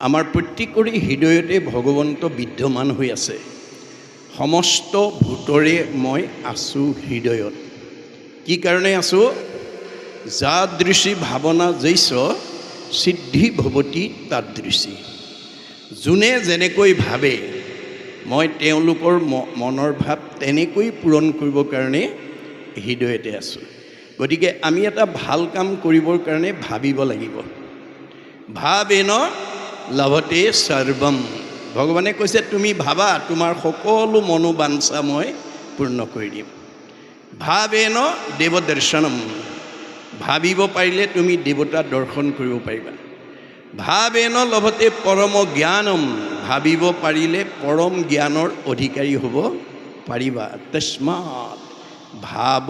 আমাৰ প্ৰত্যেকৰে হৃদয়তে ভগৱন্ত বিদ্যমান হৈ আছে। সমস্ত ভূতৰে মই আছোঁ হৃদয়ত। কি কাৰণে আছোঁ? যাদৃশী ভাৱনা জৈছ সিদ্ধি ভৱতি তাদৃশী। যোনে যেনেকৈ ভাবে মই তেওঁলোকৰ মনৰ ভাৱ তেনেকৈ পূৰণ কৰিবৰ কাৰণে হৃদয়তে আছোঁ। গতিকে আমি এটা ভাল কাম কৰিবৰ কাৰণে ভাবিব লাগিব। ভাবেন লভতে সৰ্বম। ভগৱানে কৈছে তুমি ভাবা, তোমাৰ সকলো মনোবাঞ্ছা মই পূৰ্ণ কৰি দিম। ভাবেন দেৱ দৰ্শনম। ভাবিব পাৰিলে তুমি দেৱতা দৰ্শন কৰিব পাৰিবা। ভাবেন লভতে পৰম জ্ঞানম। ভাবিব পাৰিলে পৰম জ্ঞানৰ অধিকাৰী হ'ব পাৰিবা। তস্মাৎ ভাৱ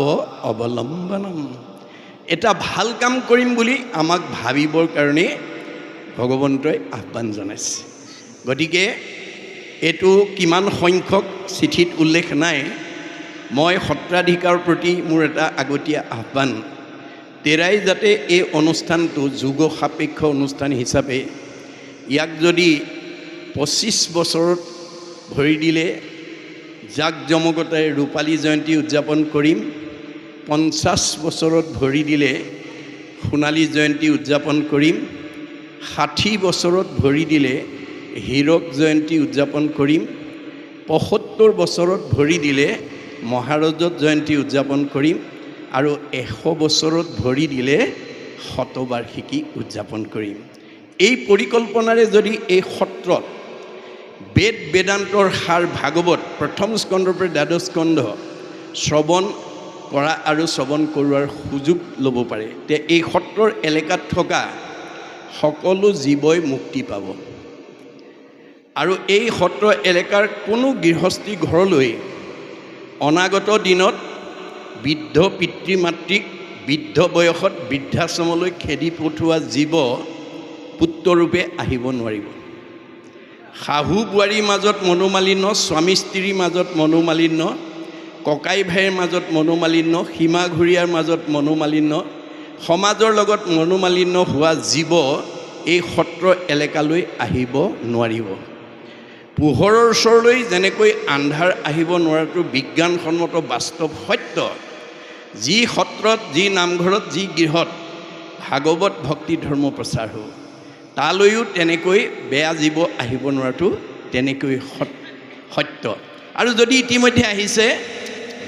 অৱলম্বনম। এটা ভাল কাম কৰিম বুলি আমাক ভাবিবৰ কাৰণে ভগৱন্তই আহ্বান জনাইছে। গতিকে এইটো কিমান সংখ্যক চিঠিত উল্লেখ নাই। মই সত্ৰাধিকাৰৰ প্ৰতি মোৰ এটা আগতীয়া আহ্বান, তেৰাই যাতে এই অনুষ্ঠানটো যুগ সাপেক্ষ অনুষ্ঠান হিচাপে ইয়াক যদি 25 বছৰত ভৰি দিলে জাক জমকতাই ৰূপালী জয়ন্তী উদযাপন কৰিম, 50 বছৰত ভৰি দিলে সোণালী জয়ন্তী উদযাপন কৰিম, 60 বছৰত ভৰি দিলে হীৰক জয়ন্তী উদযাপন কৰিম, 75 বছৰত ভৰি দিলে মহাৰজত জয়ন্তী উদযাপন কৰিম, আৰু 100 বছৰত ভৰি দিলে শতবাৰ্ষিকী উদযাপন কৰিম। এই পৰিকল্পনাৰে যদি এই সত্ৰত বেদ বেদান্তৰ সাৰ ভাগৱত প্ৰথম স্কন্ধৰ পৰা দ্বাদশ স্কন্ধ শ্ৰৱণ কৰা আৰু শ্ৰৱণ কৰোৱাৰ সুযোগ ল'ব পাৰে, তে এই সত্ৰৰ এলেকাত থকা সকলো জীৱই মুক্তি পাব। আৰু এই সত্ৰ এলেকাৰ কোনো গৃহস্থী ঘৰলৈ অনাগত দিনত বৃদ্ধ পিতৃ মাতৃক বৃদ্ধ বয়সত বৃদ্ধাশ্ৰমলৈ খেদি পঠোৱা জীৱ পুত্ৰৰূপে আহিব নোৱাৰিব। শাহু বোৱাৰীৰ মাজত মনোমালিন্য, স্বামী স্ত্ৰীৰ মাজত মনোমালিন্য, ককাই ভাইৰ মাজত মনোমালিন্য, সীমাঘূৰীয়াৰ মাজত মনোমালিন্য, সমাজৰ লগত মনোমালিন্য হোৱা জীৱ এই সত্ৰ এলেকালৈ আহিব নোৱাৰিব। পোহৰৰ ওচৰলৈ যেনেকৈ আন্ধাৰ আহিব নোৱাৰাটো বিজ্ঞানসন্মত বাস্তৱ সত্য, যি সত্ৰত, যি নামঘৰত, যি গৃহত ভাগৱত ভক্তি ধৰ্ম প্ৰচাৰ হ'ব, তালৈও তেনেকৈ বেয়া জীৱ আহিব নোৱাৰাটো তেনেকৈ সত্য। আৰু যদি ইতিমধ্যে আহিছে,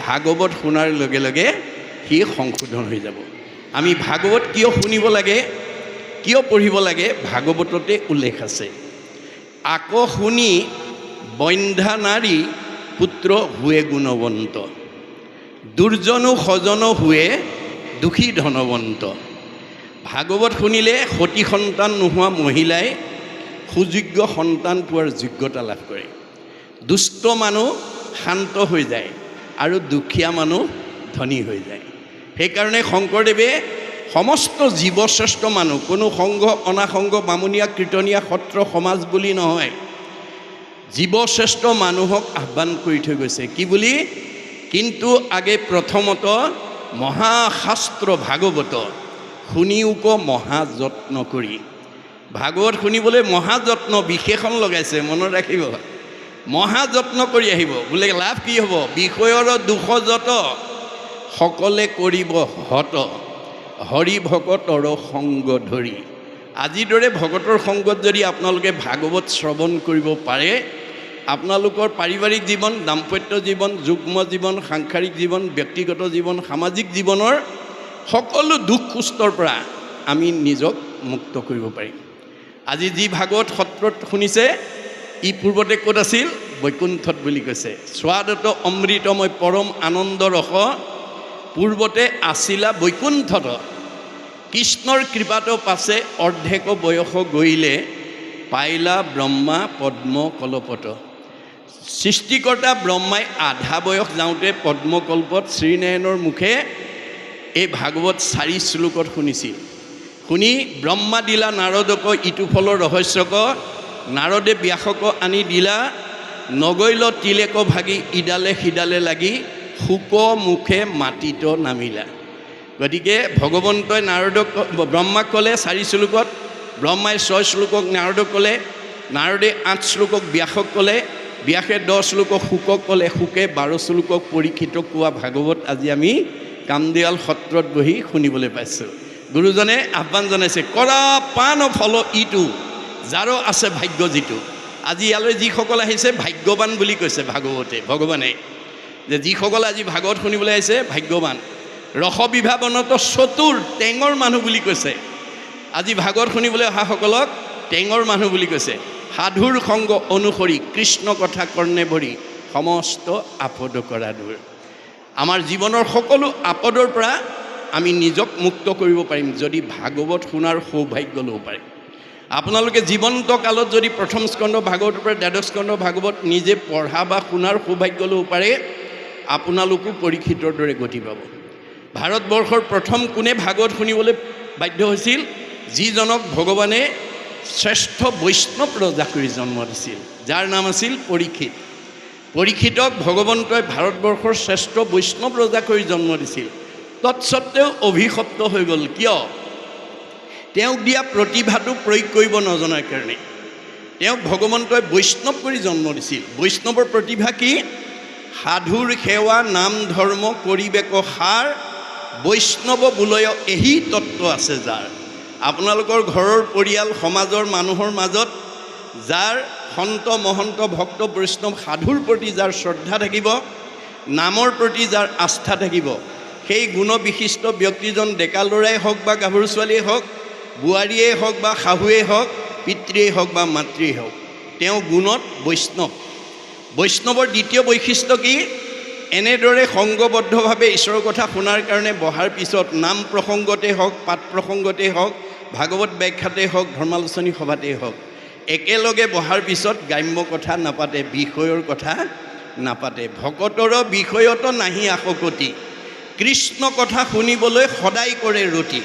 ভাগৱত শুনাৰ লগে লগে সি সংশোধন হৈ যাব। আমি ভাগৱত কিয় শুনিব লাগে, কিয় পঢ়িব লাগে, ভাগৱততে উল্লেখ আছে। আকৌ শুনি বন্ধ্যা নাৰী পুত্ৰ হুৱে গুণৱন্ত, দুৰ্জনো সজন হুৱে দুখী ধনৱন্ত। ভাগৱত শুনিলে সতী সন্তান নোহোৱা মহিলাই সুযোগ্য সন্তান পোৱাৰ যোগ্যতা লাভ কৰে। দুষ্ট মানুহ শান্ত হৈ যায় আৰু দুখীয়া মানুহ ধনী হৈ যায়। সেইকাৰণে শংকৰদেৱে সমস্ত জীৱশ্ৰেষ্ঠ মানুহ, কোনো সংঘ অনাসংঘ বামুণীয়া কীৰ্তনীয়া সত্ৰ সমাজ বুলি নহয়, জীৱশ্ৰেষ্ঠ মানুহক আহ্বান কৰি থৈ গৈছে। কি বুলি? কিন্তু আগে প্ৰথমত মহাশাস্ত্ৰ ভাগৱত শুনিওক মহাযত্ন কৰি। ভাগৱত শুনিবলৈ মহাযত্ন বিশেষণ লগাইছে, মনত ৰাখিব। মহাযত্ন কৰি আহিব। বোলে লাভ কি হ'ব? বিষয়ৰ দুখ যত সকলে কৰিব হত, হৰি ভকতৰ সংগ ধৰি। আজিৰ দৰে ভকতৰ সংগত যদি আপোনালোকে ভাগৱত শ্ৰৱণ কৰিব পাৰে, আপোনালোকৰ পাৰিবাৰিক জীৱন, দাম্পত্য জীৱন, যুগ্ম জীৱন, সাংসাৰিক জীৱন, ব্যক্তিগত জীৱন, সামাজিক জীৱনৰ সকলো দুখ কুষ্টৰ পৰা আমি নিজক মুক্ত কৰিব পাৰিম। আজি যি ভাগৱত সত্ৰত শুনিছে, ই পূৰ্বতে ক'ত আছিল? বৈকুণ্ঠত বুলি কৈছে। স্বাদত অমৃতময় পৰম আনন্দ ৰস পূৰ্বতে আছিলা বৈকুণ্ঠত। কৃষ্ণৰ কৃপাটো পাছে অৰ্ধেক বয়স গৈলে, পাইলা ব্ৰহ্মা পদ্ম কলপত। সৃষ্টিকৰ্তা ব্ৰহ্মাই আধা বয়স যাওঁতে পদ্মকল্পত শ্ৰীনাৰায়ণৰ মুখে এই ভাগৱত 4 শ্লোকত শুনিছিল। শুনি ব্ৰহ্মা দিলা নাৰদক ইটো ফলৰ ৰহস্যক, নাৰদে ব্যাসক আনি দিলা, নগৈল তিলেক ভাগি ইডালে সিডালে লাগি, শুক মুখে মাটিত নামিলা। গতিকে ভগৱন্তই নাৰদক ব্ৰহ্মাক ক'লে 4 শ্লোকত ব্ৰহ্মাই 6 শ্লোকক নাৰদক ক'লে, নাৰদে 8 শ্লোকক ব্যাসক ক'লে, ব্যাসে 10 শ্লোকক শুকক ক'লে, শুকে 12 শ্লোকক পৰীক্ষিতক কোৱা ভাগৱত আজি আমি কামদিয়াল সত্ৰত বহি শুনিবলৈ পাইছোঁ। গুৰুজনে আহ্বান জনাইছে, কৰা পান ফল ইটো যাৰো আছে ভাগ্য যিটো। আজি ইয়ালৈ যিসকল আহিছে ভাগ্যৱান বুলি কৈছে ভাগৱতে, ভগৱানে যে যিসকলে আজি ভাগৱত শুনিবলৈ আহিছে ভাগ্যৱান। ৰস বিভাৱনত চতুৰ টেঙৰ মানুহ বুলি কৈছে। আজি ভাগৱত শুনিবলৈ অহাসকলক টেঙৰ মানুহ বুলি কৈছে। সাধুৰ সংগ অনুসৰি কৃষ্ণ কথা কৰ্ণে ভৰি সমস্ত আপদ কৰা দূৰ। আমাৰ জীৱনৰ সকলো আপদৰ পৰা আমি নিজক মুক্ত কৰিব পাৰিম যদি ভাগৱত শুনাৰ সৌভাগ্য ল'ব পাৰিম। আপোনালোকে জীৱন্ত কালত যদি প্ৰথম স্কন্ধ ভাগৱতৰ পৰা দ্বাদশ স্কন্ধ ভাগৱত নিজে পঢ়া বা শুনাৰ সৌভাগ্য ল'ব পাৰে, আপোনালোকো পৰীক্ষিতৰ দৰে গতি পাব। ভাৰতবৰ্ষৰ প্ৰথম কোনে ভাগৱত শুনিবলৈ বাধ্য হৈছিল? যিজনক ভগৱানে শ্ৰেষ্ঠ বৈষ্ণৱ ৰজা কৰি জন্ম দিছিল, যাৰ নাম আছিল পৰীক্ষিত। পৰীক্ষিতক ভগৱন্তই ভাৰতবৰ্ষৰ শ্ৰেষ্ঠ বৈষ্ণৱ ৰজা কৰি জন্ম দিছিল। তৎসত্ত্বেও অভিশপ্ত হৈ গ'ল। কিয়? তেওঁক দিয়া প্ৰতিভাটো প্ৰয়োগ কৰিব নজনাৰ কাৰণে। তেওঁক ভগৱন্তই বৈষ্ণৱ কৰি জন্ম দিছিল। বৈষ্ণৱৰ প্ৰতিভা কি? সাধুৰ সেৱা নাম ধৰ্ম কৰিবেক সাৰ, বৈষ্ণৱ বোলয় এহি তত্ত্ব আছে যাৰ। আপোনালোকৰ ঘৰৰ পৰিয়াল সমাজৰ মানুহৰ মাজত যাৰ সন্ত মহন্ত ভক্ত বৈষ্ণৱ সাধুৰ প্ৰতি যাৰ শ্ৰদ্ধা থাকিব, নামৰ প্ৰতি যাৰ আস্থা থাকিব, সেই গুণবিশিষ্ট ব্যক্তিজন ডেকা ল'ৰাই হওক বা গাভৰু ছোৱালীয়ে হওক, বোৱাৰীয়ে হওক বা শাহুৱেই হওক, পিতৃয়ে হওক বা মাতৃয়ে হওক, তেওঁ গুণত বৈষ্ণৱ। বৈষ্ণৱৰ দ্বিতীয় বৈশিষ্ট্য কি? এনেদৰে সংগবদ্ধভাৱে ঈশ্বৰৰ কথা শুনাৰ কাৰণে বহাৰ পিছত নাম প্ৰসংগতেই হওক, পাঠ প্ৰসংগতেই হওক, ভাগৱত ব্যাখ্যাতেই হওক, ধৰ্মালোচনী সভাতেই হওক, একেলগে বহাৰ পিছত গ্ৰাম্য কথা নাপাতে, বিষয়ৰ কথা নাপাতে। ভকতৰ বিষয়ত নাহি আসকতি, কৃষ্ণ কথা শুনিবলৈ সদায় কৰে ৰতি।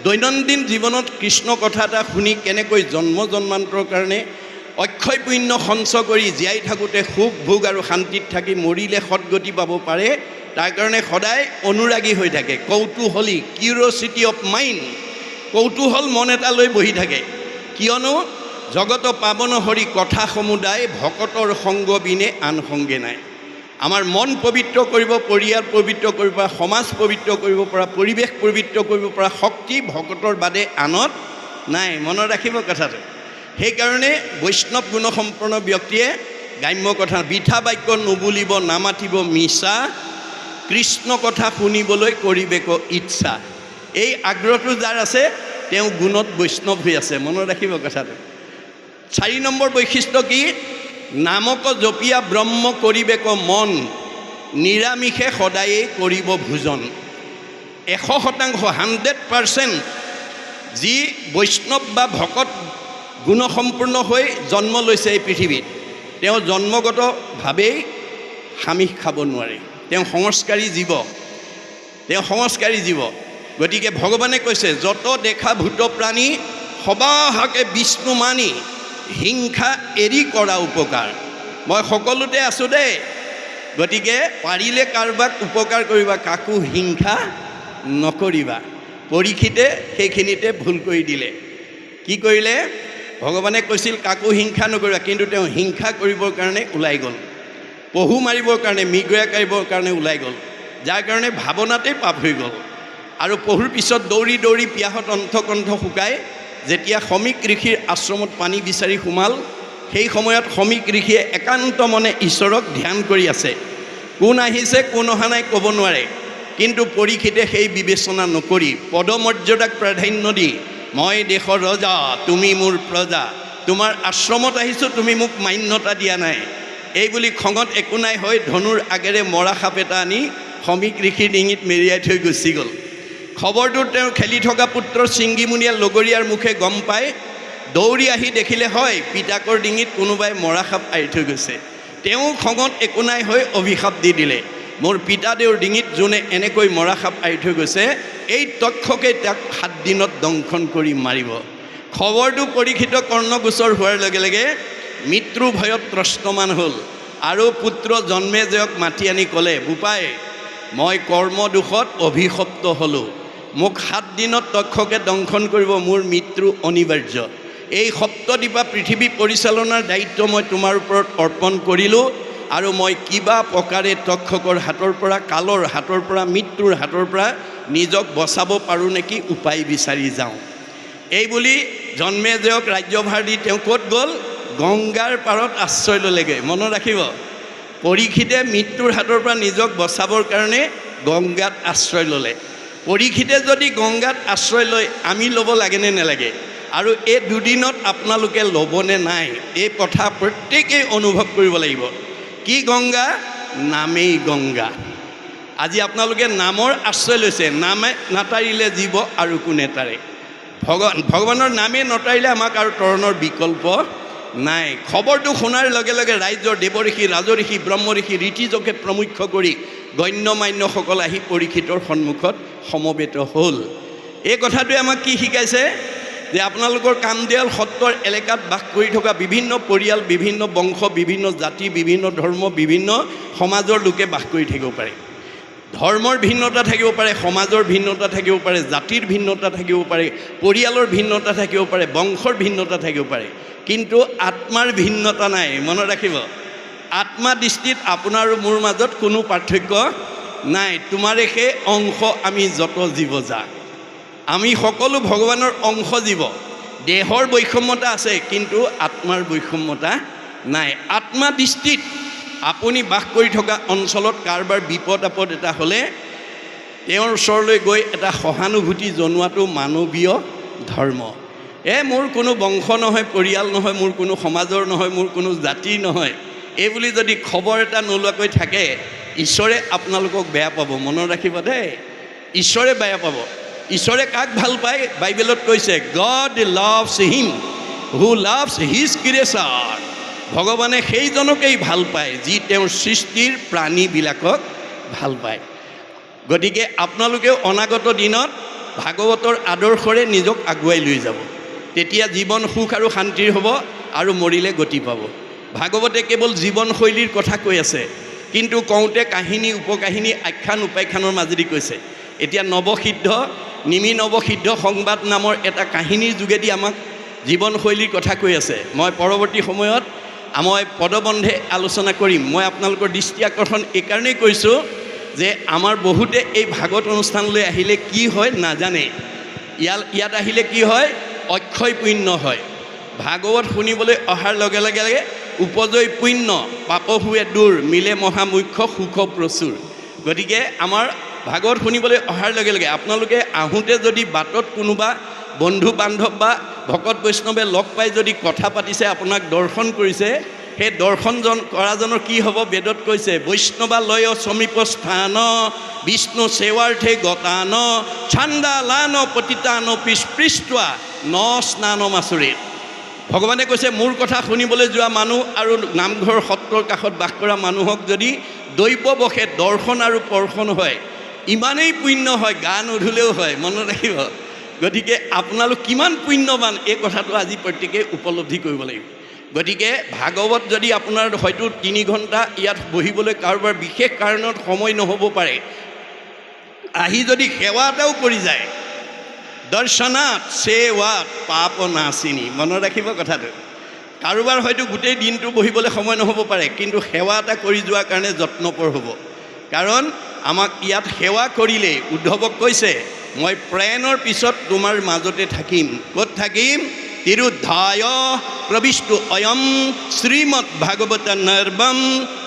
দৈনন্দিন জীৱনত কৃষ্ণ কথা এটা শুনি কেনেকৈ জন্ম জন্মান্তৰ কাৰণে অক্ষয় পুণ্য সঞ্চয় কৰি জীয়াই থাকোঁতে সুখ ভোগ আৰু শান্তিত থাকি মৰিলে সদগতি পাব পাৰে, তাৰ কাৰণে সদায় অনুৰাগী হৈ থাকে। কৌতূহলী, কিউৰিঅচিটি অফ মাইণ্ড, কৌতূহল মন এটা লৈ বহি থাকে। কিয়নো জগত পাৱন হৰি কথা সমুদায়, ভকতৰ সংগ বিনে আন সংগে নাই। আমাৰ মন পবিত্ৰ কৰিব, পৰিয়াল পবিত্ৰ কৰিব পৰা, সমাজ পবিত্ৰ কৰিব পৰা, পৰিৱেশ পবিত্ৰ কৰিব পৰা শক্তি ভকতৰ বাদে আনত নাই। মনত ৰাখিব কথাটো। সেইকাৰণে বৈষ্ণৱ গুণসম্পন্ন ব্যক্তিয়ে গ্ৰাম্য কথা, বৃথা বাক্য নুবুলিব নামাতিব মিছা, কৃষ্ণ কথা শুনিবলৈ কৰিবেক ইচ্ছা। এই আগ্ৰহটো যাৰ আছে তেওঁ গুণত বৈষ্ণৱ হৈ আছে। মনত ৰাখিব কথাটো। 4 নম্বৰ বৈশিষ্ট্য কি? নামক জপিয়া ব্ৰহ্ম কৰিবেক মন, নিৰামিষে সদায়েই কৰিব ভোজন। 100% 100% যি বৈষ্ণৱ বা ভকত গুণসম্পূৰ্ণ হৈ জন্ম লৈছে এই পৃথিৱীত, তেওঁ জন্মগতভাৱেই সামিষ খাব নোৱাৰে। তেওঁ সংস্কাৰী জীৱ, তেওঁ সংস্কাৰী জীৱ। গতিকে ভগৱানে কৈছে, যত দেখা ভূত প্ৰাণী সবাহাকে বিষ্ণু মানি, হিংসা এৰি কৰা উপকাৰ। মই সকলোতে আছোঁ দেই, গতিকে পাৰিলে কাৰোবাক উপকাৰ কৰিবা, কাকো হিংসা নকৰিবা। পৰীক্ষিতে সেইখিনিতে ভুল কৰি দিলে। কি কৰিলে? ভগৱানে কৈছিল কাকো হিংসা নকৰিবা, কিন্তু তেওঁ হিংসা কৰিবৰ কাৰণে ওলাই গ'ল। পহু মাৰিবৰ কাৰণে, মৃগয়া কাঢ়িবৰ কাৰণে ওলাই গ'ল, যাৰ কাৰণে ভাৱনাতেই পাপ হৈ গ'ল। আৰু পহুৰ পিছত দৌৰি দৌৰি পিয়াহত অন্থকণ্ঠ শুকাই যেতিয়া সমীক ঋষিৰ আশ্ৰমত পানী বিচাৰি সোমাল, সেই সময়ত সমীক ঋষিয়ে একান্ত মনে ঈশ্বৰক ধ্যান কৰি আছে। কোন আহিছে কোন অহা নাই ক'ব নোৱাৰে, কিন্তু পৰীক্ষিতে সেই বিবেচনা নকৰি পদমৰ্যাদাক প্ৰাধান্য দি, মই দেশৰ ৰজা তুমি মোৰ প্ৰজা, তোমাৰ আশ্ৰমত আহিছোঁ তুমি মোক মান্যতা দিয়া নাই, এই বুলি খঙত একো নাই হৈ ধনুৰ আগেৰে মৰা সাপ এটা আনি সমীক ঋষিৰ ডিঙিত মেৰিয়াই থৈ গুচি গ'ল। খবৰটো তেওঁৰ খেলি থকা পুত্ৰ চিংগিমুনিয়া লগৰীয়াৰ মুখে গম পাই দৌৰি আহি দেখিলে হয় পিতাকৰ ডিঙিত কোনোবাই মৰা সাপ আঁৰি থৈ গৈছে। তেওঁ খঙত একো নাই হৈ অভিশাপ দি দিলে, মোৰ পিতাদেউৰ ডিঙিত যোনে এনেকৈ মৰা সাপ আঁৰি থৈ গৈছে, এই তক্ষকে তাক 7 দিনত দংশন কৰি মাৰিব। খবৰটো পৰীক্ষিত কৰ্ণগোচৰ হোৱাৰ লগে লগে মৃত্যু ভয়ত ত্ৰস্তমান হ'ল আৰু পুত্ৰ জন্মেজয়ক মাতি আনি ক'লে, বোপাই মই কৰ্মদোষত অভিশপ্ত হ'লোঁ, মোক 7 দিনত তক্ষকে দংশন কৰিব, মোৰ মৃত্যু অনিবাৰ্য। এই সপ্তদ্বীপা পৃথিৱী পৰিচালনাৰ দায়িত্ব মই তোমাৰ ওপৰত অৰ্পণ কৰিলোঁ আৰু মই কিবা প্ৰকাৰে তক্ষকৰ হাতৰ পৰা, কালৰ হাতৰ পৰা, মৃত্যুৰ হাতৰ পৰা নিজক বচাব পাৰোঁ নেকি উপায় বিচাৰি যাওঁ। এই বুলি জন্মেজয়ক ৰাজ্যভাৰ দি তেওঁ ক'ত গ'ল? গংগাৰ পাৰত আশ্ৰয় ল'লেগৈ। মনত ৰাখিব, পৰীক্ষিতে মৃত্যুৰ হাতৰ পৰা নিজক বচাবৰ কাৰণে গংগাত আশ্ৰয় ল'লে। পৰীক্ষিতে যদি গংগাত আশ্ৰয় লয়, আমি ল'ব লাগেনে নালাগে? আৰু এই দুদিনত আপোনালোকে ল'বনে নাই, এই কথা প্ৰত্যেকেই অনুভৱ কৰিব লাগিব। কি গংগা? নামেই গংগা। আজি আপোনালোকে নামৰ আশ্ৰয় লৈছে। নামে নাতাৰিলে জীৱ আৰু কোনে তাৰে? ভগৱানৰ নামে নতাৰিলে আমাক আৰু তৰণৰ বিকল্প নাই। খবৰটো শুনাৰ লগে লগে ৰাইজৰ দেৱঋষি, ৰাজঋষি, ব্ৰহ্মঋষি, ঋষিজকে প্ৰমুখ্য কৰি গণ্য মান্যসকল আহি পৰীক্ষিতৰ সন্মুখত সমবেত হ'ল। এই কথাটোৱে আমাক কি শিকাইছে? যে আপোনালোকৰ কামদিয়াল সত্ৰৰ এলেকাত বাস কৰি থকা বিভিন্ন পৰিয়াল, বিভিন্ন বংশ, বিভিন্ন জাতি, বিভিন্ন ধৰ্ম, বিভিন্ন সমাজৰ লোকে বাস কৰি থাকিব পাৰে। ধৰ্মৰ ভিন্নতা থাকিব পাৰে, সমাজৰ ভিন্নতা থাকিব পাৰে, জাতিৰ ভিন্নতা থাকিব পাৰে, পৰিয়ালৰ ভিন্নতা থাকিব পাৰে, বংশৰ ভিন্নতা থাকিব পাৰে, কিন্তু আত্মাৰ ভিন্নতা নাই। মনত ৰাখিব, আত্মা দৃষ্টিত আপোনাৰ আৰু মোৰ মাজত কোনো পাৰ্থক্য নাই। তোমাৰে সেই অংশ আমি যত জীৱ যা, আমি সকলো ভগৱানৰ অংশ জীৱ। দেহৰ বৈষম্যতা আছে, কিন্তু আত্মাৰ বৈষম্যতা নাই। আত্মা দৃষ্টিত আপুনি বাস কৰি থকা অঞ্চলত কাৰোবাৰ বিপদ আপদ এটা হ'লে তেওঁৰ ওচৰলৈ গৈ এটা সহানুভূতি জনোৱাটো মানৱীয় ধৰ্ম। মোৰ কোনো বংশ নহয়, পৰিয়াল নহয়, মোৰ কোনো সমাজৰ নহয়, মোৰ কোনো জাতিৰ নহয়, এই বুলি যদি খবৰ এটা নোলোৱাকৈ থাকে, ঈশ্বৰে আপোনালোকক বেয়া পাব। মনত ৰাখিব দেই, ঈশ্বৰে বেয়া পাব। ঈশ্বৰে কাক ভাল পায়? বাইবেলত কৈছে, গড লাভছ হিম হু লাভছ হিজ ক্ৰিয়েচাৰ। ভগৱানে সেইজনকেই ভাল পায় যি তেওঁৰ সৃষ্টিৰ প্ৰাণীবিলাকক ভাল পায়। গতিকে আপোনালোকেও অনাগত দিনত ভাগৱতৰ আদৰ্শৰে নিজক আগুৱাই লৈ যাব। তেতিয়া জীৱন সুখ আৰু শান্তিৰ হ'ব আৰু মৰিলে গতি পাব। ভাগৱতে কেৱল জীৱনশৈলীৰ কথা কৈ আছে, কিন্তু কওঁতে কাহিনী, উপকাহিনী, আখ্যান উপাখ্যানৰ মাজেদি কৈছে। এতিয়া নৱসিদ্ধ, নিমি নৱসিদ্ধ সংবাদ নামৰ এটা কাহিনীৰ যোগেদি আমাক জীৱনশৈলীৰ কথা কৈ আছে। মই পৰৱৰ্তী সময়ত মই পদবন্ধে আলোচনা কৰিম। মই আপোনালোকৰ দৃষ্টি আকৰ্ষণ এইকাৰণেই কৰিছোঁ যে আমাৰ বহুতে এই ভাগৱত অনুষ্ঠানলৈ আহিলে কি হয় নাজানে। ইয়াত আহিলে কি হয়? অক্ষয় পুণ্য হয়। ভাগৱত শুনিবলৈ অহাৰ লগে লগে উপজয় পুণ্য, পাপ হুৱে দূৰ, মিলে মহামুখ্য সুখ প্ৰচুৰ। গতিকে আমাৰ ভাগৱত শুনিবলৈ অহাৰ লগে লগে আপোনালোকে আহোঁতে যদি বাটত কোনোবা বন্ধু বান্ধৱ বা ভকত বৈষ্ণৱে লগ পাই যদি কথা পাতিছে, আপোনাক দৰ্শন কৰিছে, সেই দৰ্শনজন কৰাজনৰ কি হ'ব? বেদত কৈছে, বৈষ্ণৱালয় সমীপ স্থান, বিষ্ণু সেৱাৰ্থে গতান, ছান্দালান পতিতান পৃষ্ঠোৱা ন স্নান মাচুৰীত। ভগৱানে কৈছে, মোৰ কথা শুনিবলৈ যোৱা মানুহ আৰু নামঘৰ সত্ৰৰ কাষত বাস কৰা মানুহক যদি দৈৱবশে দৰ্শন আৰু পৰ্শন হয়, ইমানেই পুণ্য হয়, গা নুধুলেও হয়। মনত ৰাখিব। গতিকে আপোনালোক কিমান পুণ্যৱান, এই কথাটো আজি প্ৰত্যেকেই উপলব্ধি কৰিব লাগিব। গতিকে ভাগৱত যদি আপোনাৰ হয়তো 3 ঘণ্টা ইয়াত বহিবলৈ কাৰোবাৰ বিশেষ কাৰণত সময় নহ'ব পাৰে, আহি যদি সেৱা এটাও কৰি যায়, দৰ্শনাত সেৱাত পাপ নাচিনী। মনত ৰাখিব কথাটো। কাৰোবাৰ হয়তো গোটেই দিনটো বহিবলৈ সময় নহ'ব পাৰে, কিন্তু সেৱা এটা কৰি যোৱাৰ কাৰণে যত্নপৰ হ'ব। কাৰণ আমাক ইয়াত সেৱা কৰিলে উদ্ধৱক কৈছে, মই প্ৰাণৰ পিছত তোমাৰ মাজতে থাকিম। ক'ত থাকিম? তিৰুদ্ধায় প্ৰবিষ্টু অয়ম শ্ৰীমৎ ভাগৱত নৰ্বম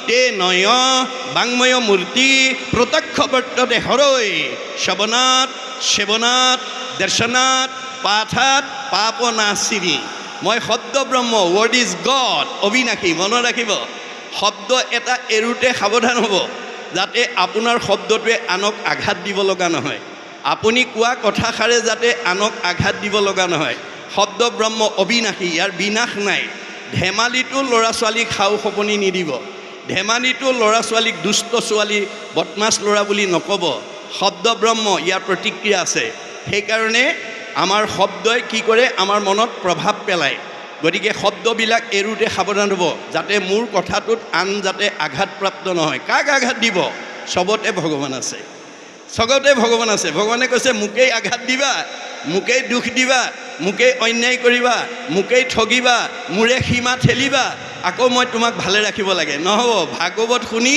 তে নয় বাংময় মূৰ্তি প্ৰত্যক্ষ বৰ্ততে হৰৈ শ্ৰৱণাত সেৱনাত দৰ্শনাত পাঠাত পাপ নাচিনী। মই শব্দ ব্ৰহ্ম, ৱৰ্ড ইজ গড, অবিনাশী। মনত ৰাখিব, শব্দ এটা এৰোতে সাৱধান হ'ব, যাতে আপোনাৰ শব্দটোৱে আনক আঘাত দিব লগা নহয়, আপুনি কোৱা কথাষাৰে যাতে আনক আঘাত দিব লগা নহয়। শব্দ ব্ৰহ্ম অবিনাশী, ইয়াৰ বিনাশ নাই। ধেমালিটো ল'ৰা ছোৱালীক খাও সপনি নিদিব, ধেমালিটো ল'ৰা ছোৱালীক দুষ্ট ছোৱালী, বদমাছ ল'ৰা বুলি নক'ব। শব্দ ব্ৰহ্ম, ইয়াৰ প্ৰতিক্ৰিয়া আছে। সেইকাৰণে আমাৰ শব্দই কি কৰে? আমাৰ মনত প্ৰভাৱ পেলায়। গতিকে শব্দবিলাক এৰোতে সাৱধান হ'ব, যাতে মোৰ কথাটোত আন যাতে আঘাতপ্ৰাপ্ত নহয়। কাক আঘাত দিব? চবতে ভগৱান আছে। চকতে ভগৱান আছে। ভগৱানে কৈছে মোকেই আঘাত দিবা, মোকেই দুখ দিবা, মোকেই অন্যায় কৰিবা, মোকেই ঠগিবা, মোৰে সীমা ঠেলিবা, আকৌ মই তোমাক ভালে ৰাখিব লাগে। নহ'ব, ভাগৱত শুনি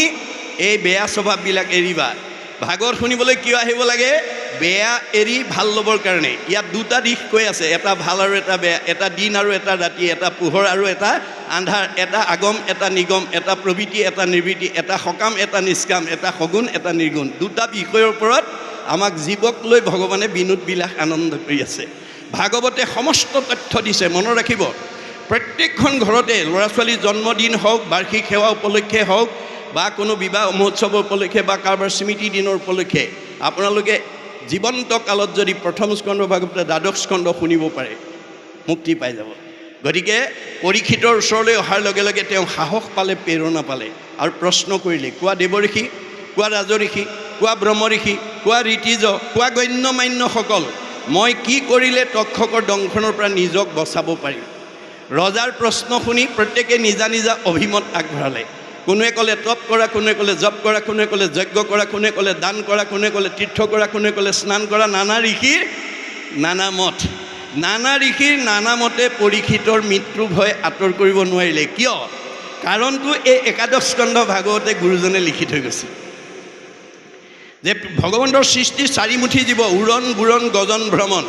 এই বেয়া স্বভাৱবিলাক এৰিবা। ভাগৱত শুনিবলৈ কিয় আহিব লাগে? বেয়া এৰি ভাল ল'বৰ কাৰণে। ইয়াত দুটা দিশ কৈ আছে, এটা ভাল আৰু এটা বেয়া, এটা দিন আৰু এটা ৰাতি, এটা পোহৰ আৰু এটা আন্ধাৰ, এটা আগম এটা নিগম, এটা প্ৰবৃত্তি এটা নিবৃত্তি, এটা সকাম এটা নিষ্কাম, এটা সগুণ এটা নিৰ্গুণ। দুটা বিষয়ৰ ওপৰত আমাক জীৱক লৈ ভগৱানে বিনোদ বিলাস আনন্দ কৰি আছে। ভাগৱতে সমস্ত তথ্য দিছে। মনত ৰাখিব, প্ৰত্যেকখন ঘৰতে ল'ৰা ছোৱালীৰ জন্মদিন হওক, বাৰ্ষিক সেৱা উপলক্ষে হওক, বা কোনো বিবাহ মহোৎসৱ উপলক্ষে বা কাৰোবাৰ স্মৃতি দিনৰ উপলক্ষে আপোনালোকে জীৱন্ত কালত যদি প্ৰথম স্কন্ধ ভাগৱত দ্বাদশ স্কন্ধ শুনিব পাৰে, মুক্তি পাই যাব। গতিকে পৰীক্ষিতৰ ওচৰলৈ অহাৰ লগে লগে তেওঁ সাহস পালে, প্ৰেৰণা পালে আৰু প্ৰশ্ন কৰিলে। কোৱা দেৱঋষি, কোৱা ৰাজঋষি, কোৱা ব্ৰহ্মঋষি, কোৱা ঋতিজ, কোৱা গণ্যমান্যসকল, মই কি কৰিলে তক্ষকৰ দংশনৰ পৰা নিজক বচাব পাৰিম? ৰজাৰ প্ৰশ্ন শুনি প্ৰত্যেকে নিজা নিজা অভিমত আগবঢ়ালে। কোনোৱে ক'লে তপ কৰা, কোনোৱে ক'লে জপ কৰা, কোনোৱে ক'লে যজ্ঞ কৰা, কোনোৱে ক'লে দান কৰা, কোনোৱে ক'লে তীৰ্থ কৰা, কোনোৱে ক'লে স্নান কৰা। নানা ঋষিৰ নানা মত। নানা ঋষিৰ নানা মতে পৰীক্ষিতৰ মৃত্যু ভয় আঁতৰ কৰিব নোৱাৰিলে। কিয়? কাৰণটো এই একাদশ স্কন্ধ ভাগৱতে গুৰুজনে লিখি থৈ গৈছে যে ভগৱন্তৰ সৃষ্টি চাৰিমুঠি জীৱ, উৰণ বুৰণ গজন ভ্ৰমণ।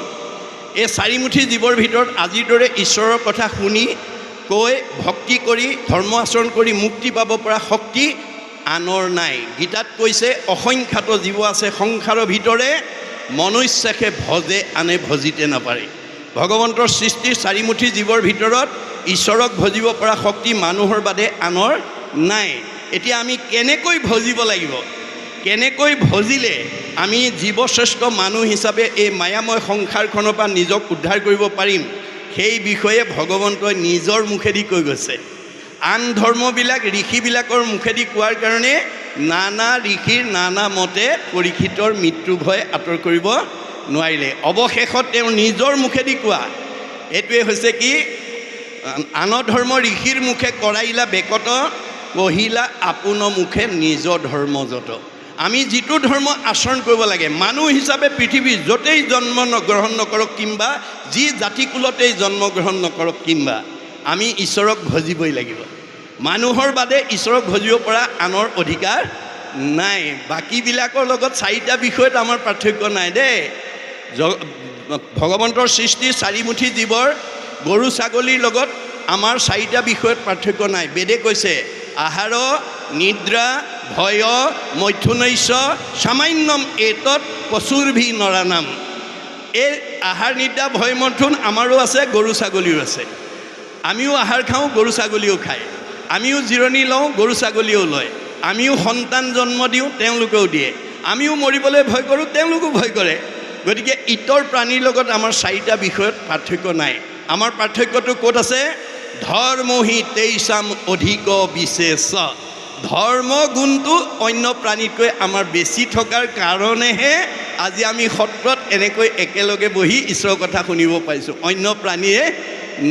এই চাৰিমুঠি জীৱৰ ভিতৰত আজিৰ দৰে ঈশ্বৰৰ কথা শুনি কৈ ভক্তি কৰি ধৰ্ম আচৰণ কৰি মুক্তি পাব পৰা শক্তি আনৰ নাই। গীতাত কৈছে অসংখ্যাত জীৱ আছে সংসাৰৰ ভিতৰে, মনুষ্যাসে ভজে আনে ভজিতে নাপাৰে। ভগৱন্তৰ সৃষ্টিৰ চাৰিমুঠি জীৱৰ ভিতৰত ঈশ্বৰক ভজিব পৰা শক্তি মানুহৰ বাদে আনৰ নাই। এতিয়া আমি কেনেকৈ ভজিব লাগিব? কেনেকৈ ভজিলে আমি জীৱশ্ৰেষ্ঠ মানুহ হিচাপে এই মায়াময় সংসাৰখনৰ পৰা নিজক উদ্ধাৰ কৰিব পাৰিম, সেই বিষয়ে ভগৱন্তই নিজৰ মুখেদি কৈ গৈছে। আন ধৰ্মবিলাক ঋষিবিলাকৰ মুখেদি কোৱাৰ কাৰণে নানা ঋষিৰ নানা মতে পৰীক্ষিতৰ মৃত্যু ভয় আঁতৰ কৰিব নোৱাৰিলে। অৱশেষত তেওঁ নিজৰ মুখেদি কোৱা এইটোৱে হৈছে কি, আন ধৰ্ম ঋষিৰ মুখে কৰাইলা বেকত, কহিলা আপোন মুখে নিজ ধৰ্ম যত। আমি যিটো ধৰ্ম আচৰণ কৰিব লাগে, মানুহ হিচাপে পৃথিৱীৰ য'তেই জন্ম গ্ৰহণ নকৰক কিম্বা যি জাতিকুলতেই জন্মগ্ৰহণ নকৰক কিম্বা আমি ঈশ্বৰক ভজিবই লাগিব। মানুহৰ বাদে ঈশ্বৰক ভজিব পৰা আনৰ অধিকাৰ নাই। বাকীবিলাকৰ লগত চাৰিটা বিষয়ত আমাৰ পাৰ্থক্য নাই দেই। ভগৱন্তৰ সৃষ্টিৰ চাৰিমুঠি জীৱৰ গৰু ছাগলীৰ লগত আমাৰ চাৰিটা বিষয়ত পাৰ্থক্য নাই। বেদে কৈছে আহাৰ নিদ্ৰা ভয় মৈথুনৈশ্য সামান্যম এতৎ পশুৰভি নৰানাম। এই আহাৰ নিদ্ৰা ভয় মৈথুন আমাৰো আছে, গৰু ছাগলীও আছে। আমিও আহাৰ খাওঁ, গৰু ছাগলীও খায়। আমিও জিৰণি লওঁ, গৰু ছাগলীয়েও লয়। আমিও সন্তান জন্ম দিওঁ, তেওঁলোকেও দিয়ে। আমিও মৰিবলৈ ভয় কৰোঁ, তেওঁলোকেও ভয় কৰে। গতিকে ইতৰ প্ৰাণীৰ লগত আমাৰ চাৰিটা বিষয়ত পাৰ্থক্য নাই। আমাৰ পাৰ্থক্যটো ক'ত আছে? ধৰ্মহি তেইছাম অধিক বিশেষ। ধৰ্ম গুণটো অন্য প্ৰাণীতকৈ আমাৰ বেছি থকাৰ কাৰণেহে আজি আমি সত্ৰত এনেকৈ একেলগে বহি ঈশ্বৰৰ কথা শুনিব পাৰিছোঁ। অন্য প্ৰাণীয়ে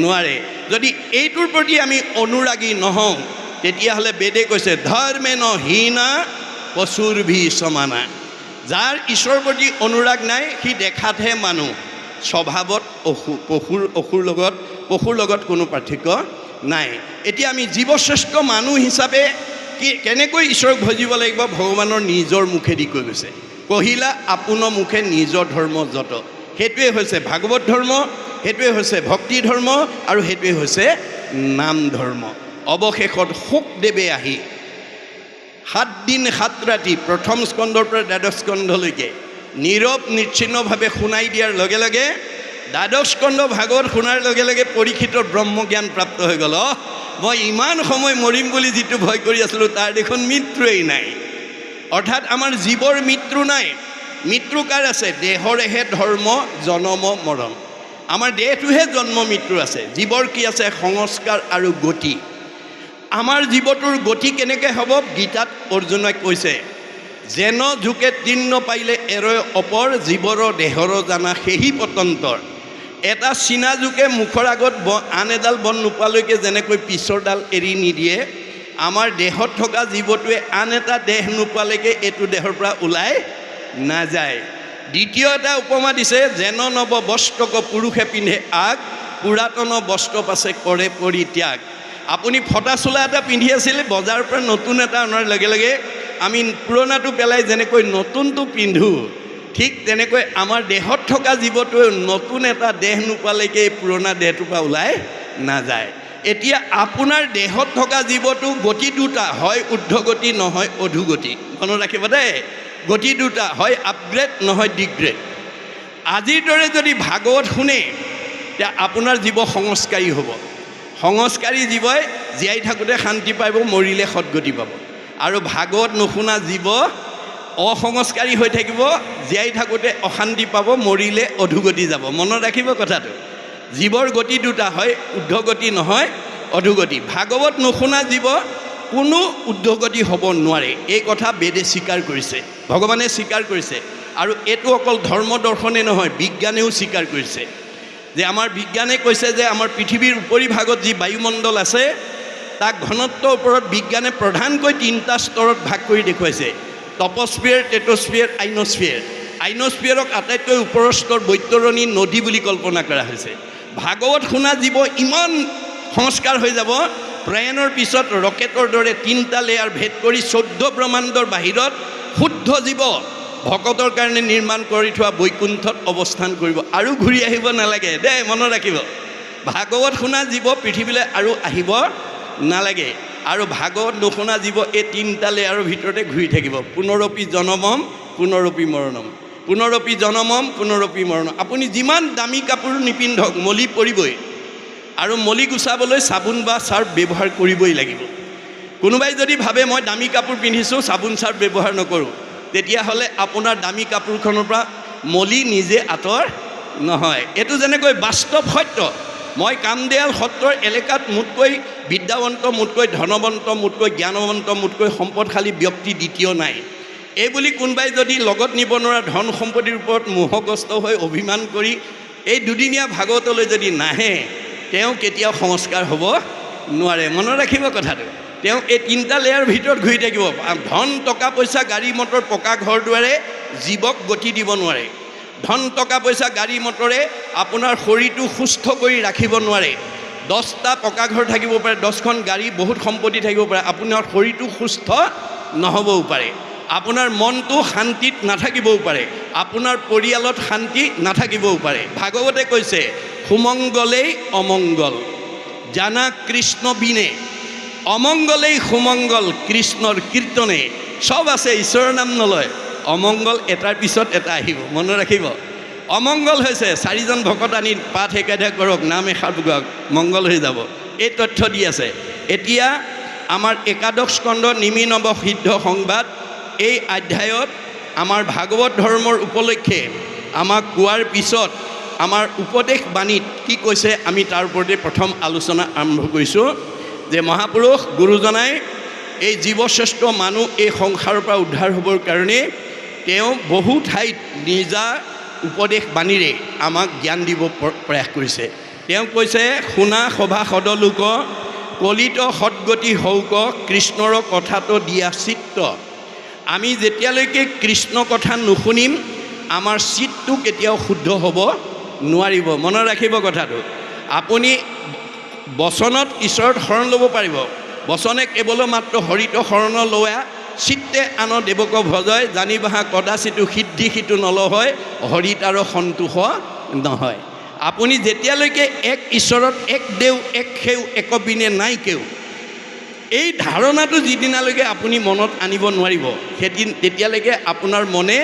নোৱাৰে। যদি এইটোৰ প্ৰতি আমি অনুৰাগী নহওঁ, তেতিয়াহ'লে বেদে কৈছে ধৰ্মেন হীনা পশুৰভি সমানা। যাৰ ঈশ্বৰৰ প্ৰতি অনুৰাগ নাই সি দেখাতহে মানুহ, স্বভাৱত পশুৰ লগত কোনো পাৰ্থক্য নাই। এতিয়া আমি জীৱশ্ৰেষ্ঠ মানুহ হিচাপে কেনেকৈ ঈশ্বৰক ভজিব লাগিব? ভগৱানৰ নিজৰ মুখেদি কৈ গৈছে, কহিলা আপোন মুখে নিজৰ ধৰ্ম যত। সেইটোৱে হৈছে ভাগৱত ধৰ্ম, সেইটোৱে হৈছে ভক্তি ধৰ্ম, আৰু সেইটোৱে হৈছে নাম ধৰ্ম। অৱশেষত শুকদেৱে আহি 7 দিন 7 ৰাতি প্ৰথম স্কন্ধৰ পৰা দ্বাদশ স্কন্ধলৈকে নীৰৱ নিচ্ছিন্নভাৱে শুনাই দিয়াৰ লগে লগে দ্বাদশ স্কন্ধ ভাগৱত শুনাৰ লগে লগে পৰীক্ষিতৰ ব্ৰহ্মজ্ঞান প্ৰাপ্ত হৈ গ'ল। মই ইমান সময় মৰিম বুলি যিটো ভয় কৰি আছিলোঁ তাৰ দেখোন মৃত্যুৱেই নাই। অৰ্থাৎ আমাৰ জীৱৰ মৃত্যু নাই। মৃত্যু কাৰ আছে? দেহৰেহে ধৰ্ম জনম মৰণ। আমাৰ দেহটোহে জন্ম মৃত্যু আছে। জীৱৰ কি আছে? সংস্কাৰ আৰু গতি। আমাৰ জীৱটোৰ গতি কেনেকৈ হ'ব? গীতাত অৰ্জুনক কৈছে যেন ঝুকে তৃণ পাইলে এৰয় অপৰ, জীৱৰ দেহৰ জানা সেহি পতন্তৰ। এটা চিনা জোকে মুখৰ আগত আন এডাল বন নোপোৱালৈকে যেনেকৈ পিছৰ ডাল এৰি নিদিয়ে, আমাৰ দেহত থকা জীৱটোৱে আন এটা দেহ নোপোৱালৈকে এইটো দেহৰ পৰা ওলাই নাযায়। দ্বিতীয় এটা উপমা দিছে, যেন নৱ বস্ত্ৰক পুৰুষে পিন্ধে আগ, পুৰাতন বস্ত্ৰ পাছে কৰে পৰিত্যাগ। আপুনি ফটা চোলা এটা পিন্ধি আছিলে, বজাৰৰ পৰা নতুন এটা অনাৰ লগে লগে আমি পুৰণাটো পেলাই যেনেকৈ নতুনটো পিন্ধোঁ, ঠিক তেনেকৈ আমাৰ দেহত থকা জীৱটোৱে নতুন এটা দেহ নোপোৱালৈকে পুৰণা দেহটোৰ পৰা ওলাই নাযায়। এতিয়া আপোনাৰ দেহত থকা জীৱটো গতি দুটা, হয় ঊৰ্ধ্বগতি নহয় অধোগতি। মনত ৰাখিব দেই, গতি দুটা, হয় আপগ্ৰেড নহয় ডিগ্ৰেড। আজিৰ দৰে যদি ভাগৱত শুনে, তেতিয়া আপোনাৰ জীৱ সংস্কাৰী হ'ব। সংস্কাৰী জীৱই জীয়াই থাকোঁতে শান্তি পাব, মৰিলে সদগতি পাব। আৰু ভাগৱত নুশুনা জীৱ অসংস্কাৰী হৈ থাকিব, জীয়াই থাকোঁতে অশান্তি পাব, মৰিলে অধোগতি যাব। মনত ৰাখিব কথাটো, জীৱৰ গতি দুটা, হয় ঊৰ্ধ্বগতি নহয় অধোগতি। ভাগৱত নুশুনা জীৱ কোনো ঊৰ্ধ্বগতি হ'ব নোৱাৰে। এই কথা বেদে স্বীকাৰ কৰিছে, ভগৱানে স্বীকাৰ কৰিছে। আৰু এইটো অকল ধৰ্ম দৰ্শনে নহয়, বিজ্ঞানেও স্বীকাৰ কৰিছে। যে আমাৰ বিজ্ঞানে কৈছে যে আমাৰ পৃথিৱীৰ উপৰিভাগত যি বায়ুমণ্ডল আছে, তাক ঘনত্বৰ ওপৰত বিজ্ঞানে প্ৰধানকৈ 3টা স্তৰত ভাগ কৰি দেখুৱাইছে: টপস্ফিয়াৰ, টেট্ৰস্ফিয়াৰ, আইনস্ফিয়াৰ। আইনস্ফিয়াৰক আটাইতকৈ ওপৰৰ স্তৰ বৈতৰণী নদী বুলি কল্পনা কৰা হৈছে। ভাগৱত শুনা জীৱ ইমান সংস্কাৰ হৈ যাব, প্ৰয়াণৰ পিছত ৰকেটৰ দৰে 3টা লেয়াৰ ভেদ কৰি 14 ব্ৰহ্মাণ্ডৰ বাহিৰত শুদ্ধ জীৱ ভকতৰ কাৰণে নিৰ্মাণ কৰি থোৱা বৈকুণ্ঠত অৱস্থান কৰিব, আৰু ঘূৰি আহিব নালাগে দেই, মনত ৰাখিব। ভাগৱত শুনা জীৱ পৃথিৱীলৈ আৰু আহিব নালাগে। আৰু ভাগৱত নুশুনা জীৱ এই 3টা লেয়াৰৰ ভিতৰতে ঘূৰি থাকিব। পুনৰপি জনমম পুনৰপি মৰণম, পুনৰপি জনমম পুনৰপি মৰণম। আপুনি যিমান দামী কাপোৰ নিপিন্ধক, মলি পৰিবই। আৰু মলি গুচাবলৈ চাবোন বা চাৰ্ফ ব্যৱহাৰ কৰিবই লাগিব। কোনোবাই যদি ভাবে মই দামী কাপোৰ পিন্ধিছোঁ, চাবোন চাৰ্ফ ব্যৱহাৰ নকৰোঁ, তেতিয়াহ'লে আপোনাৰ দামী কাপোৰখনৰ পৰা মলি নিজে আঁতৰ নহয়। এইটো যেনেকৈ বাস্তৱ সত্য। মই কামদেয়াল সত্ৰৰ এলেকাত মোতকৈ বিদ্যাৱন্ত, মোতকৈ ধনৱন্ত, মোতকৈ জ্ঞানৱন্ত, মোতকৈ সম্পদশালী ব্যক্তি দ্বিতীয় নাই। এই বুলি কোনোবাই যদি লগত নিব নোৱাৰা ধন সম্পত্তিৰ ওপৰত মোহগ্ৰস্ত হৈ অভিমান কৰি এই দুদিনীয়া ভাগৱতলৈ যদি নাহে, তেওঁ কেতিয়াও সংস্কাৰ হ'ব নোৱাৰে। মনত ৰাখিব কথাটো। তেওঁ এই 3টা লেয়াৰ ভিতৰত ঘূৰি থাকিব। ধন, টকা পইচা, গাড়ী মটৰ, পকা ঘৰ দুৱাৰে জীৱক গতি দিব নোৱাৰে। ধন, টকা পইচা, গাড়ী মটৰে আপোনাৰ শৰীৰটো সুস্থ কৰি ৰাখিব নোৱাৰে। 10টা পকা ঘৰ থাকিব পাৰে, 10খন গাড়ী, বহুত সম্পত্তি থাকিব পাৰে, আপোনাৰ শৰীৰটো সুস্থ নহ'বও পাৰে। আপোনাৰ মনটো শান্তিত নাথাকিবও পাৰে, আপোনাৰ পৰিয়ালত শান্তি নাথাকিবও পাৰে। ভাগৱতে কৈছে, সুমংগলেই অমংগল জানা কৃষ্ণ বিনে। অমংগলেই সুমংগল কৃষ্ণৰ কীৰ্তনে। চব আছে, ঈশ্বৰৰ নাম নলয়। অমংগল এটাৰ পিছত এটা আহিব, মনত ৰাখিব। অমংগল হৈছে 4জন ভকত আনি পাঠ একেদে কৰক, নাম এষাৰ গাওক, মংগল হৈ যাব। এই তথ্য দি আছে। এতিয়া আমাৰ একাদশ স্কন্ধ নিমিনৱ সিদ্ধ সংবাদ, এই অধ্যায়ত আমাৰ ভাগৱত ধৰ্মৰ উপলক্ষে আমাক কোৱাৰ পিছত আমাৰ উপদেশ বাণীত কি কৈছে, আমি তাৰ ওপৰতে প্ৰথম আলোচনা আৰম্ভ কৰিছোঁ। যে মহাপুৰুষ গুৰুজনাই এই জীৱশ্ৰেষ্ঠ মানুহ এই সংসাৰৰ পৰা উদ্ধাৰ হ'বৰ কাৰণে তেওঁ বহু ঠাইত নিজা উপদেশ বাণীৰে আমাক জ্ঞান দিব প্ৰয়াস কৰিছে। তেওঁ কৈছে, শুনা সভা সদলোক, কলিত সদগতি হৌক, কৃষ্ণৰ কথাটো দিয়া চিত্ত। আমি যেতিয়ালৈকে কৃষ্ণ কথা নুশুনিম, আমাৰ চিত্তটো কেতিয়াও শুদ্ধ হ'ব নোৱাৰিব। মনত ৰাখিব কথাটো। আপুনি বচনত ঈশ্বৰৰ শৰণ ল'ব পাৰিব, বচনে কেৱল মাত্ৰ হৰিত শৰণ লোৱা, চিত্তে আন দেৱক ভজয়, জানিবাহা কদাচিতো সিদ্ধি সিটো নলহয়, হৰিত আৰু সন্তোষ নহয়। আপুনি যেতিয়ালৈকে এক ঈশ্বৰত, এক দেও, এক সেউ, এক বিনে নাই কেও, এই ধাৰণাটো যিদিনালৈকে আপুনি মনত আনিব নোৱাৰিব, সেইদিন তেতিয়ালৈকে আপোনাৰ মনে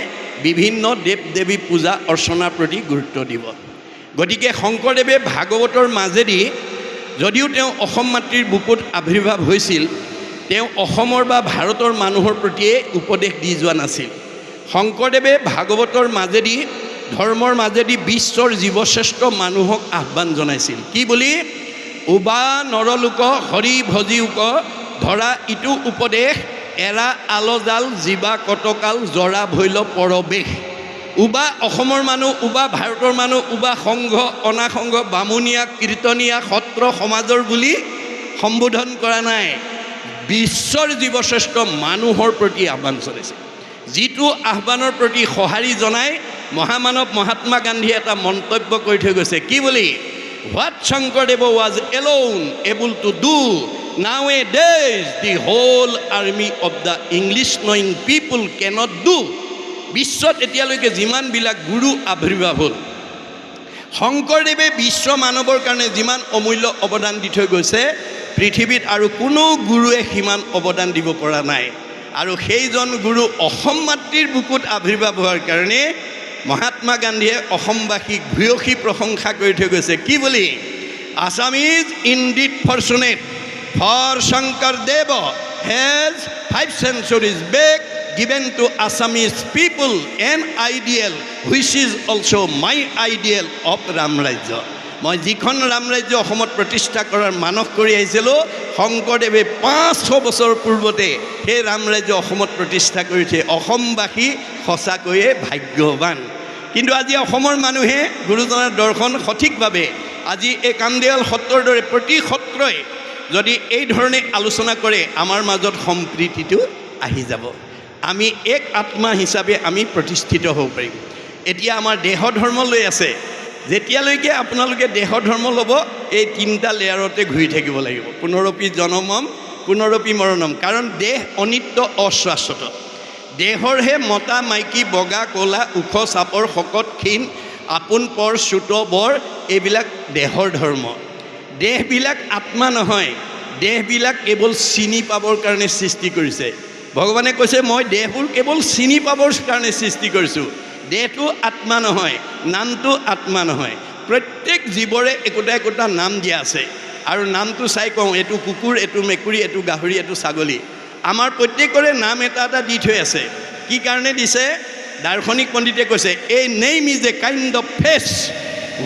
বিভিন্ন দেৱ দেৱী পূজা অৰ্চনাৰ প্ৰতি গুৰুত্ব দিব। গতিকে শংকৰদেৱে ভাগৱতৰ মাজেদি, যদিও তেওঁ অসম মাতৃৰ বুকুত আৱিৰ্ভাৱ হৈছিল, তেওঁ অসমৰ বা ভাৰতৰ মানুহৰ প্ৰতিয়ে উপদেশ দি যোৱা নাছিল। শংকৰদেৱে ভাগৱতৰ মাজেদি, ধৰ্মৰ মাজেদি বিশ্বৰ জীৱশ্ৰেষ্ঠ মানুহক আহ্বান জনাইছিল। কি বুলি? উবা নৰলোক হৰি ভজিউক, ধৰা ইটো উপদেশ, এৰা আলজাল জীৱা কটকাল, জৰা ভৈল পৰবেশ। উবা অসমৰ মানুহ, উবা ভাৰতৰ মানুহ, উবা সংঘ, অনাসংঘ, বামুণীয়া, কীৰ্তনীয়া, সত্ৰ সমাজৰ বুলি সম্বোধন কৰা নাই। বিশ্বৰ জীৱশ্ৰেষ্ঠ মানুহৰ প্ৰতি আহ্বান চলাইছে। যিটো আহ্বানৰ প্ৰতি সঁহাৰি জনাই মহামানৱ মহাত্মা গান্ধীয়ে এটা মন্তব্য কৰি থৈ গৈছে, কি বুলি? What Sankardev was alone able to do nowadays the whole army of the English knowing people cannot do. বিশ্বত এতিয়ালৈকে যিমানবিলাক গুৰু আৱিৰ্ভাৱ হ'ল, শংকৰদেৱে বিশ্ব মানৱৰ কাৰণে যিমান অমূল্য অৱদান দি থৈ গৈছে, পৃথিৱীত আৰু কোনো গুৰুৱে সিমান অৱদান দিব পৰা নাই। আৰু সেইজন গুৰু অসম মাতৃৰ বুকুত আৱিৰ্ভাৱ হোৱাৰ কাৰণে মহাত্মা গান্ধীয়ে অসমবাসীক ভূয়সী প্ৰশংসা কৰি থৈ গৈছে, কি বুলি? Assam is indeed fortunate for Sankardev has 5 centuries back given to Assamese people an ideal which is also my ideal of Ram Rajya. মই যিখন ৰাম ৰাজ্য অসমত প্ৰতিষ্ঠা কৰাৰ মানস কৰি আহিছিলোঁ, শংকৰদেৱে 500 বছৰ পূৰ্বতে সেই ৰাম ৰাজ্য অসমত প্ৰতিষ্ঠা কৰিছে। অসমবাসী সঁচাকৈয়ে ভাগ্যৱান। কিন্তু আজি অসমৰ মানুহে গুৰুজনাৰ দৰ্শন সঠিকভাৱে আজি এই কান্দিয়াল সত্ৰৰ দৰে প্ৰতি সত্ৰই যদি এই ধৰণে আলোচনা কৰে, আমাৰ মাজত সম্প্ৰীতিটো আহি যাব। আমি এক আত্মা হিচাপে আমি প্ৰতিষ্ঠিত হ'ব পাৰিম। এতিয়া আমাৰ দেহ ধৰ্ম লৈ আছে, যেতিয়ালৈকে আপোনালোকে দেহ ধৰ্ম ল'ব, এই 3টা লেয়াৰতে ঘূৰি থাকিব লাগিব। পুনৰপি জনমম পুনৰপি মৰণম। কাৰণ দেহ অনিত্য অশ্বাশ্বত। দেহৰহে মতা মাইকী বগা ক'লা ওখ চাপৰ শকত ক্ষীণ আপোন পৰ চুত বৰ, এইবিলাক দেহৰ ধৰ্ম। দেহবিলাক আত্মা নহয়, দেহবিলাক কেৱল চিনি পাবৰ কাৰণে সৃষ্টি কৰিছে। ভগৱানে কৈছে, মই দেহবোৰ কেৱল চিনি পাবৰ কাৰণে সৃষ্টি কৰিছোঁ। দেহটো আত্মা নহয়, নামটো আত্মা নহয়। প্ৰত্যেক জীৱৰে একোটা একোটা নাম দিয়া আছে, আৰু নামটো চাই কওঁ, এইটো কুকুৰ, এইটো মেকুৰী, এইটো গাহৰি, এইটো ছাগলী। আমাৰ প্ৰত্যেকৰে নাম এটা এটা দি থৈ আছে। কি কাৰণে দিছে? দাৰ্শনিক পণ্ডিতে কৈছে, এই name is a kind of ফেচ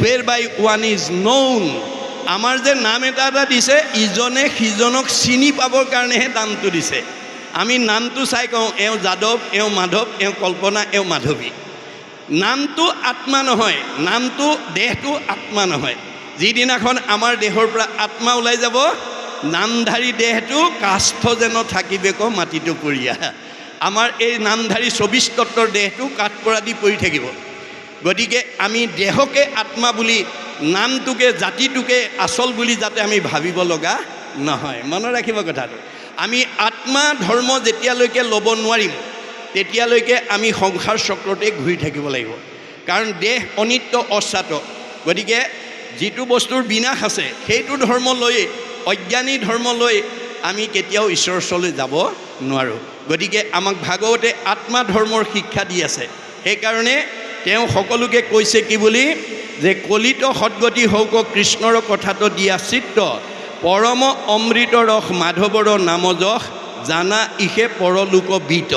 ৱেৰ বাই ওৱান ইজ নউন। আমাৰ যে নাম এটা এটা দিছে, ইজনে সিজনক চিনি পাবৰ কাৰণেহে নামটো দিছে। আমি নামটো চাই কওঁ, এওঁ যাদৱ, এওঁ মাধৱ, এওঁ কল্পনা, এওঁ মাধৱী। নামটো আত্মা নহয়, নামটো দেহটো আত্মা নহয়। যিদিনাখন আমাৰ দেহৰ পৰা আত্মা ওলাই যাব, নামধাৰী দেহটো কাষ্ঠ যেন থাকিবে ক মাটিটো পৰিয়া। আমাৰ এই নামধাৰী 24 তত্ত্বৰ দেহটো কাঠপৰা দি পৰি থাকিব। গতিকে আমি দেহকে আত্মা বুলি, নামটোকে জাতিটোকে আচল বুলি যাতে আমি ভাবিব লগা নহয়। মনত ৰাখিব কথাটো। আমি আত্মা ধৰ্ম যেতিয়ালৈকে ল'ব নোৱাৰিম, তেতিয়ালৈকে আমি সংসাৰ চক্ৰতে ঘূৰি থাকিব লাগিব। কাৰণ দেহ অনিত্য অশ্বাত। গতিকে যিটো বস্তুৰ বিনাশ আছে, সেইটো ধৰ্ম লৈ, অজ্ঞানী ধৰ্ম লৈ আমি কেতিয়াও ঈশ্বৰৰ ওচৰলৈ যাব নোৱাৰোঁ। গতিকে আমাক ভাগৱতে আত্মা ধৰ্মৰ শিক্ষা দি আছে। সেইকাৰণে তেওঁ সকলোকে কৈছে কি বুলি, যে কলিত সদ্গতি হওক কৃষ্ণৰ কথাটো দিয়া চিত্ত, পৰম অমৃত ৰস মাধৱৰ নাম যশ, জানা ইহে পৰলোক বিত।